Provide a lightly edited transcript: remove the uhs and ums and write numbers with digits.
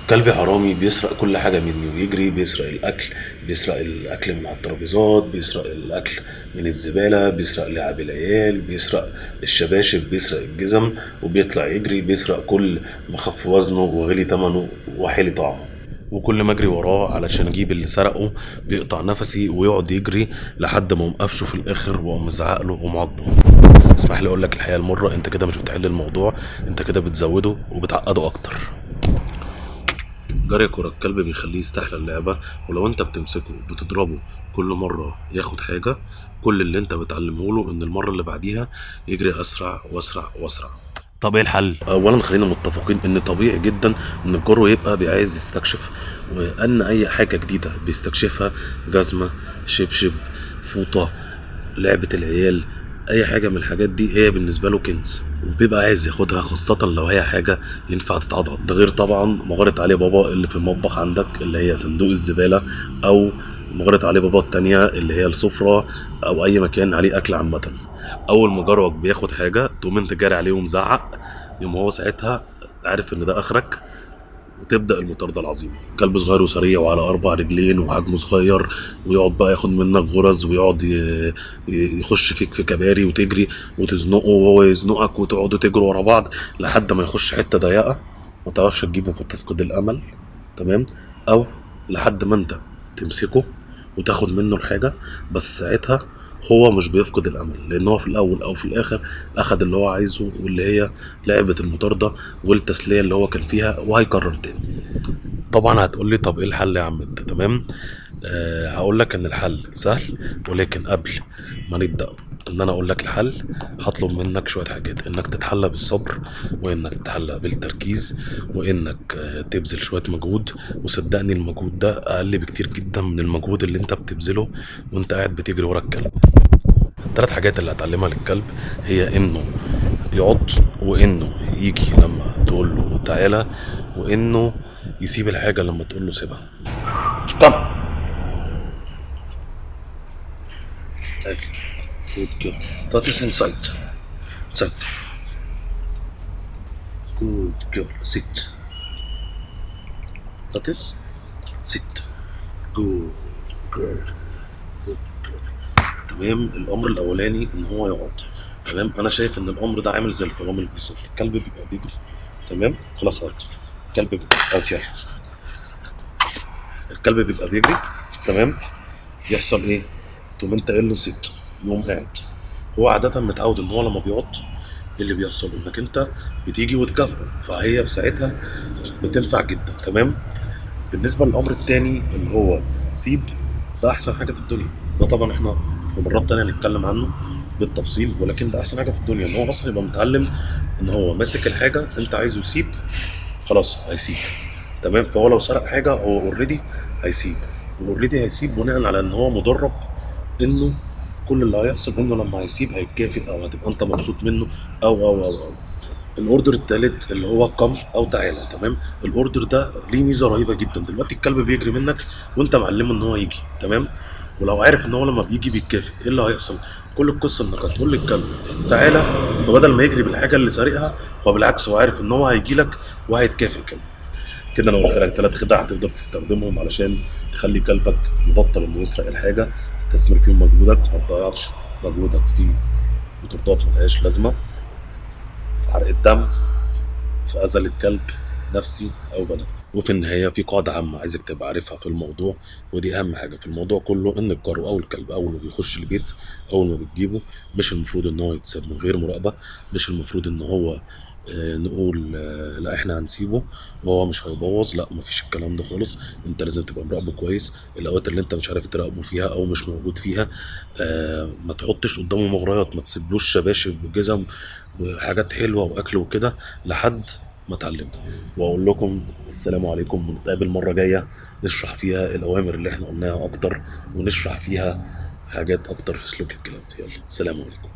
كلب حرامي بيسرق كل حاجة مني ويجري، بيسرق الأكل، بيسرق الأكل من على الترابيزات، بيسرق الأكل من الزبالة، بيسرق لعب العيال، بيسرق الشباشب، بيسرق الجزم، وبيطلع يجري بيسرق كل ما خف وزنه وغلي تمنه وحلي طعمه. وكل ما اجري وراه علشان اجيب اللي سرقه بيقطع نفسي ويقعد يجري لحد ما قفشه في الاخر واقوم مزعق له ومعاقبه. اسمح لي اقول لك الحقيقه المره، انت كده مش بتحل الموضوع، انت كده بتزوده وبتعقده اكتر. جري ورا الكلب بيخليه يستحلى اللعبة، ولو انت بتمسكه بتضربه كل مرة ياخد حاجة، كل اللي انت بتعلمه له ان المرة اللي بعديها يجري اسرع واسرع واسرع. طب ايه الحل؟ اولا خلينا متفقين ان طبيعي جدا ان الجرو يبقى عايز يستكشف، وان اي حاجة جديدة بيستكشفها، جزمة، شبشب، فوطة، لعبة العيال، اي حاجة من الحاجات دي هي بالنسبة له كنز، وبيبقى عايز ياخدها خاصة لو هي حاجة ينفع تتعضعض. ده غير طبعا مغارة علي بابا اللي في المطبخ عندك اللي هي صندوق الزبالة، او مغارة علي بابا التانية اللي هي السفرة، او اي مكان عليه اكل عامة. اول ما جارك بياخد حاجة تقوم انت جاري عليه ومزعق، يوم هو ساعتها عارف ان ده اخرك، وتبدا المطارده العظيمه. كلب صغير وسريع وعلى 4 رجلين وحجمه صغير، ويقعد بقى ياخد منك غرز ويقعد يخش فيك في كباري وتجري وتزنقه وهو يزنقك وتقعدوا تجروا ورا بعض لحد ما يخش حته ضيقه ما تعرفش تجيبه فتفقد الامل. تمام. او لحد ما انت تمسكه وتاخد منه الحاجه، بس ساعتها هو مش بيفقد الامل، لان هو في الاول او في الاخر اخد اللي هو عايزه، واللي هي لعبه المطارده والتسليه اللي هو كان فيها، وهيكرر تاني. طبعا هتقول لي طب ايه الحل يا عم انت؟ تمام. هقول لك ان الحل سهل، ولكن قبل ما نبدا ان انا اقول لك الحل هطلب منك شويه حاجات: انك تتحلى بالصبر، وانك تتحلى بالتركيز، وانك تبذل شويه مجهود. وصدقني المجهود ده اقل بكتير جدا من المجهود اللي انت بتبذله وانت قاعد بتجري ورا الكلب. الثلاث حاجات اللي هتعلمها للكلب هي انه يعض، وانه يجي لما تقول له تعالى، وانه يسيب الحاجه لما تقول له سيبها. Come. Good girl. That is inside. Sit. Good girl. Sit. That is sit. Good girl. Good girl. تمام. الامر الاولاني ان هو يقعد. تمام. انا شايف ان الامر ده عامل زي الفرامل بالظبط. الكلب بيبقى بيجري. تمام. خلاص اقعد. الكلب بيبقى اقعد يلا. الكلب بيبقى بيجري. تمام. يحصل ايه؟ تقوم انت قايل له ست، يقوم قاعد. هو عادة متعود ان هو لما بيقعد ايه اللي بيحصل؟ انك انت بتيجي وتكافئه، فهي في ساعتها بتنفع جدا. تمام. بالنسبة للامر التاني اللي هو سيب، ده احسن حاجة في الدنيا. ده طبعا احنا في مرات تانية هنتكلم عنه بالتفصيل، ولكن ده احسن حاجة في الدنيا ان هو اصلا يبقى متعلم ان هو ماسك الحاجة انت عايزه يسيب، خلاص هيسيب. تمام. فهو لو سرق حاجة هو اوريدي هيسيب، واوريدي هيسيب بناء على ان هو مدرب انه كل اللي هيحصل انه لما هيسيب هيتكافئ او هتبقى انت مبسوط منه او. الاوردر التالت اللي هو قم او تعالى. تمام. الاوردر ده ليه ميزه رهيبه جدا. دلوقتي الكلب بيجري منك وانت معلمه ان هو يجي. تمام. ولو عارف ان هو لما بيجي بيتكافئ، ايه اللي هيحصل؟ كل القصه انك هتقول للكلب تعالى، فبدل ما يجري بالحاجه اللي سارقها هو بالعكس هو عارف ان هو هيجي لك وهيتكافئ كمان. كده انا قلت لك 3 خدع هتقدر تستخدمهم علشان تخلي كلبك يبطل انه يسرق الحاجه. استثمر فيهم مجهودك، ما تضيعش مجهودك في مطاردات ملهاش لازمه، في حرق الدم، في اذى الكلب نفسي او بدني. وفي النهايه في قاعده عامه عايزك تبقى عارفها في الموضوع، ودي اهم حاجه في الموضوع كله: ان الجار او الكلب اول ما بيخش البيت، اول ما بتجيبه، مش المفروض ان هو يتساب من غير مراقبه. مش المفروض ان هو نقول لا احنا هنسيبه وهو مش هيبوظ. لا، مفيش الكلام ده خالص. انت لازم تبقى مراقبه كويس. الاوقات اللي انت مش عارف تراقبه فيها او مش موجود فيها، ما تحطش قدامه مغريات، ما تسيبلوش شباشب وجزم وحاجات حلوه واكل وكده لحد ما اتعلمه. واقول لكم السلام عليكم، ونتقابل مره جايه نشرح فيها الاوامر اللي احنا قلناها اكتر، ونشرح فيها حاجات اكتر في سلوك الكلاب. يلا، السلام عليكم.